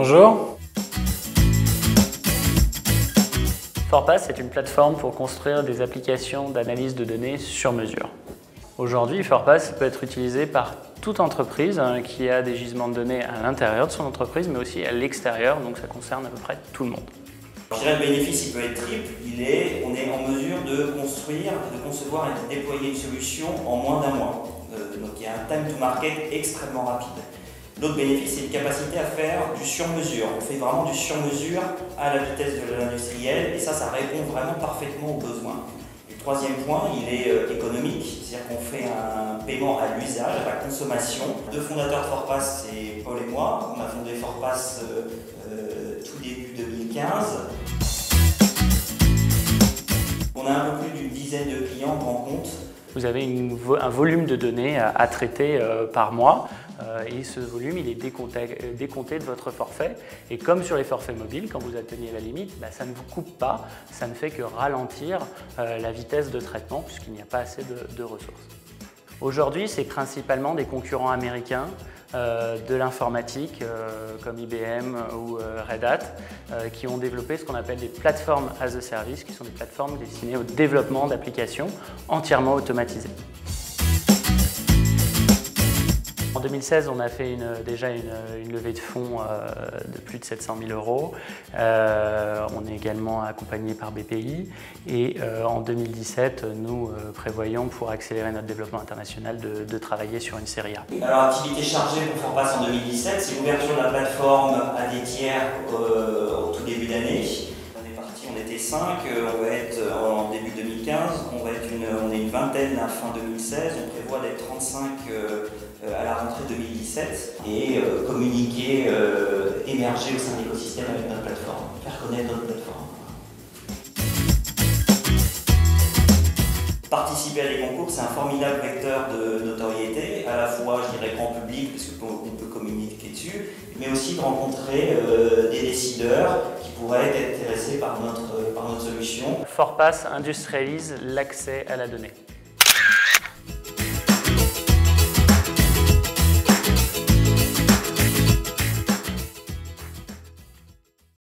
Bonjour. Forpass est une plateforme pour construire des applications d'analyse de données sur mesure. Aujourd'hui, Forpass peut être utilisé par toute entreprise qui a des gisements de données à l'intérieur de son entreprise, mais aussi à l'extérieur, donc ça concerne à peu près tout le monde. Je dirais le bénéfice il peut être triple, on est en mesure de construire, de concevoir et de déployer une solution en moins d'un mois. Donc il y a un time to market extrêmement rapide. L'autre bénéfice, c'est une capacité à faire du sur-mesure. On fait vraiment du sur-mesure à la vitesse de l'industriel et ça répond vraiment parfaitement aux besoins. Et le troisième point, il est économique, c'est-à-dire qu'on fait un paiement à l'usage, à la consommation. Deux fondateurs de Forpass, c'est Paul et moi. On a fondé Forpass tout début 2015. On a un peu plus d'une dizaine de clients grands comptes. Vous avez un volume de données à traiter par mois et ce volume il est décompté de votre forfait. Et comme sur les forfaits mobiles, quand vous atteignez la limite, ça ne vous coupe pas, ça ne fait que ralentir la vitesse de traitement puisqu'il n'y a pas assez de ressources. Aujourd'hui, c'est principalement des concurrents américains de l'informatique comme IBM ou Red Hat qui ont développé ce qu'on appelle des plateformes as a service, qui sont des plateformes destinées au développement d'applications entièrement automatisées. En 2016, on a fait déjà une levée de fonds de plus de 700 000 €. On est également accompagné par BPI et en 2017, nous prévoyons pour accélérer notre développement international de travailler sur une série A. Alors, activité chargée pour Forpass en 2017, c'est l'ouverture de la plateforme à des tiers au tout début d'année. On est parti, on était 5, on va être en début 2015, on est une vingtaine à fin 2016, on prévoit d'être 35 à la rentrée 2017 et communiquer, émerger au sein de l'écosystème avec notre plateforme, faire connaître notre plateforme. Participer à des concours, c'est un formidable vecteur de notoriété, à la fois, je dirais, grand public, parce qu'on peut communiquer dessus, mais aussi de rencontrer des décideurs qui pourraient être intéressés par notre solution. Forpass industrialise l'accès à la donnée.